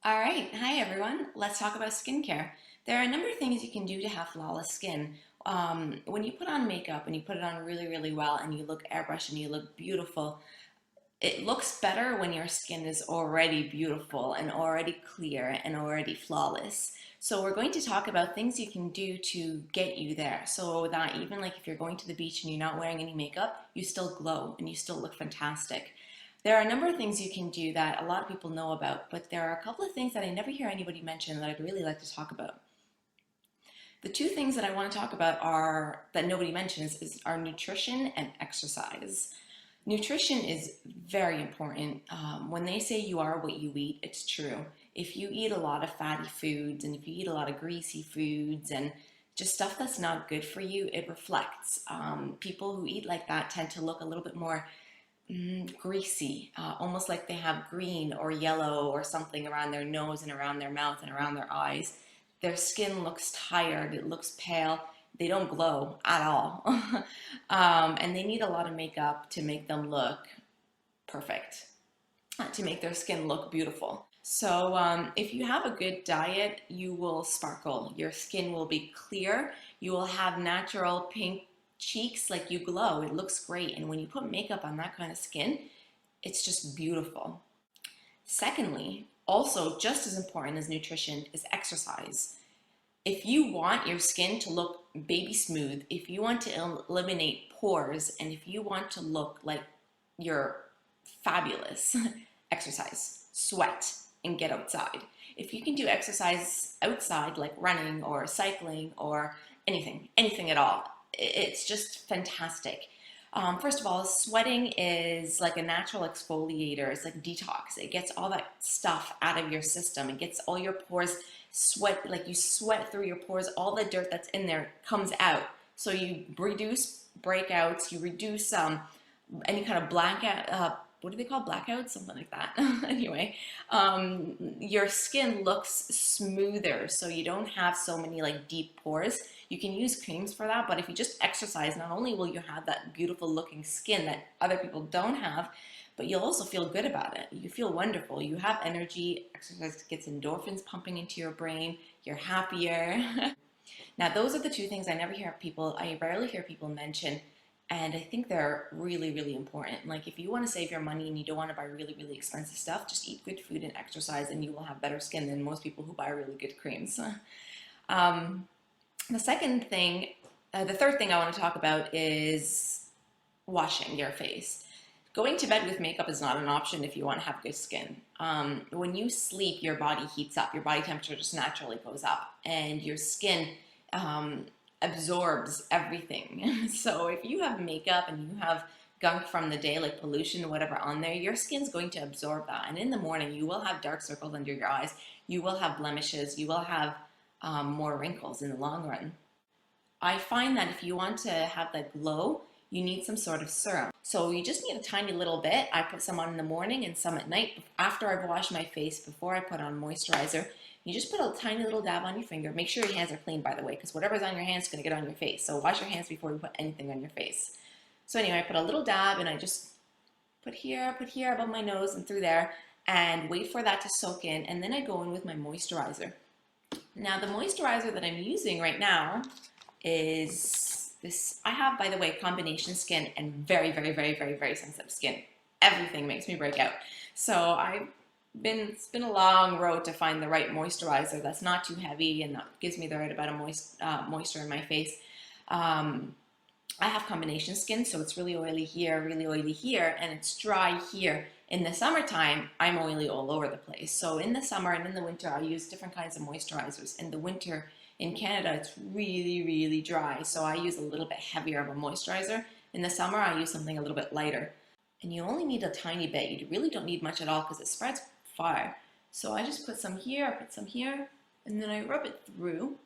All right, hi everyone. Let's talk about skincare. There are a number of things you can do to have flawless skin. When you put on makeup and you put it on really, really well and you look airbrushed and you look beautiful, it looks better when your skin is already beautiful and already clear and already flawless. So we're going to talk about things you can do to get you there so that even like if you're going to the beach and you're not wearing any makeup, you still glow and you still look fantastic. There are a number of things you can do that a lot of people know about, but there are a couple of things that I never hear anybody mention that I'd really like to talk about. The two things that I want to talk about are that nobody mentions is our nutrition and exercise. Nutrition is very important. When they say you are what you eat, it's true. If you eat a lot of fatty foods and if you eat a lot of greasy foods and just stuff that's not good for you, it reflects. People who eat like that tend to look a little bit more greasy, almost like they have green or yellow or something around their nose and around their mouth and around their eyes. Their skin looks tired, it looks pale, they don't glow at all. And they need a lot of makeup to make them look perfect, to make their skin look beautiful. So if you have a good diet, you will sparkle. Your skin will be clear. You will have natural pink cheeks, like you glow. It looks great. And when you put makeup on that kind of skin, it's just beautiful. Secondly, also just as important as nutrition is exercise. If you want your skin to look baby smooth, if you want to eliminate pores, and if you want to look like you're fabulous, exercise, sweat, and get outside. If you can do exercise outside, like running or cycling or anything at all, it's just fantastic. First of all, sweating is like a natural exfoliator. It's like detox. It gets all that stuff out of your system. It gets all your pores sweat, like you sweat through your pores. All the dirt that's in there comes out. So you reduce breakouts. You reduce any kind of blackout. What do they call blackouts? Something like that. Anyway, your skin looks smoother, so you don't have so many like deep pores. You can use creams for that, but if you just exercise, not only will you have that beautiful looking skin that other people don't have, but you'll also feel good about it. You feel wonderful. You have energy. Exercise gets endorphins pumping into your brain. You're happier. Now, those are the two things I rarely hear people mention. And I think they're really, really important. Like if you want to save your money and you don't want to buy really, really expensive stuff, just eat good food and exercise and you will have better skin than most people who buy really good creams. Um, the second thing, the third thing I want to talk about is washing your face. Going to bed with makeup is not an option if you want to have good skin. When you sleep, your body heats up, your body temperature just naturally goes up, and your skin absorbs everything. So if you have makeup and you have gunk from the day, like pollution or whatever on there, your skin's going to absorb that. And in the morning, you will have dark circles under your eyes. You will have blemishes. You will have more wrinkles in the long run. I find that if you want to have that glow, you need some sort of serum. So you just need a tiny little bit. I put some on in the morning and some at night after I've washed my face, before I put on moisturizer. You just put a tiny little dab on your finger. Make sure your hands are clean, by the way, because whatever's on your hands is going to get on your face. So wash your hands before you put anything on your face. So anyway, I put a little dab and I just put here above my nose and through there and wait for that to soak in. And then I go in with my moisturizer. Now the moisturizer that I'm using right now is this. I have, by the way, combination skin and very, very, very, very, very sensitive skin. Everything makes me break out. So it's been a long road to find the right moisturizer that's not too heavy and that gives me the right amount of moisture in my face. I have combination skin, so it's really oily here, and it's dry here. In the summertime, I'm oily all over the place. So in the summer and in the winter, I use different kinds of moisturizers. In the winter, in Canada, it's really, really dry, so I use a little bit heavier of a moisturizer. In the summer, I use something a little bit lighter. And you only need a tiny bit. You really don't need much at all because it spreads far. So I just put some here, I put some here, and then I rub it through.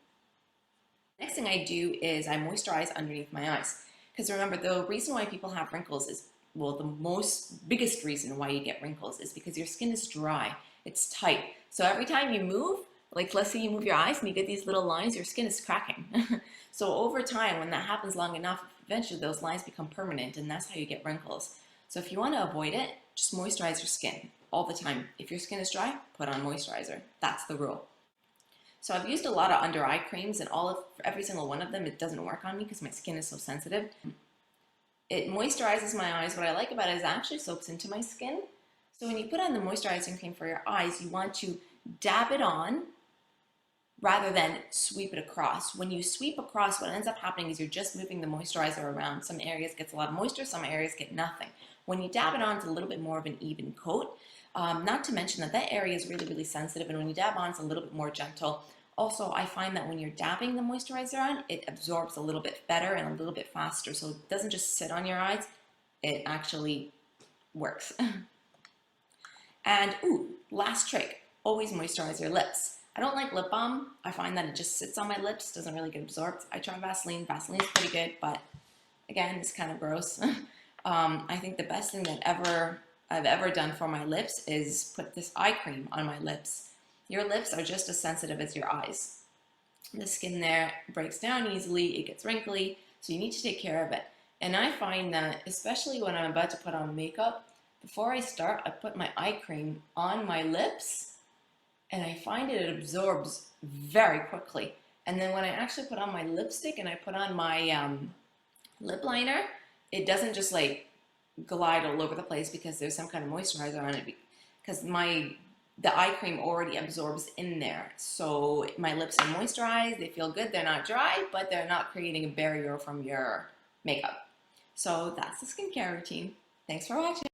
Next thing I do is I moisturize underneath my eyes. Because remember, the reason why people have wrinkles is, well, the biggest reason why you get wrinkles is because your skin is dry. It's tight. So every time you move, like let's say you move your eyes and you get these little lines, your skin is cracking. So over time, when that happens long enough, eventually those lines become permanent, and that's how you get wrinkles. So if you want to avoid it, just moisturize your skin. all the time. If your skin is dry, put on moisturizer. That's the rule. So I've used a lot of under eye creams, and every single one of them, it doesn't work on me because my skin is so sensitive. It moisturizes my eyes. What I like about it is it actually soaks into my skin. So when you put on the moisturizing cream for your eyes, you want to dab it on rather than sweep it across. When you sweep across, what ends up happening is you're just moving the moisturizer around. Some areas gets a lot of moisture, some areas get nothing. When you dab it on, it's a little bit more of an even coat. Not to mention that area is really, really sensitive, and when you dab on, it's a little bit more gentle. Also, I find that when you're dabbing the moisturizer on, it absorbs a little bit better and a little bit faster, so it doesn't just sit on your eyes, it actually works. And, last trick, always moisturize your lips. I don't like lip balm. I find that it just sits on my lips, doesn't really get absorbed. I try Vaseline. Vaseline's pretty good, but again, it's kind of gross. I think the best thing that I've ever done for my lips is put this eye cream on my lips. Your lips are just as sensitive as your eyes. The skin there breaks down easily, it gets wrinkly, so you need to take care of it. And I find that, especially when I'm about to put on makeup, before I start, I put my eye cream on my lips, and I find it absorbs very quickly. And then when I actually put on my lipstick and I put on my lip liner, it doesn't just like glide all over the place because there's some kind of moisturizer on it, because the eye cream already absorbs in there. So my lips are moisturized, they feel good, they're not dry, but they're not creating a barrier from your makeup. So that's the skincare routine. Thanks for watching.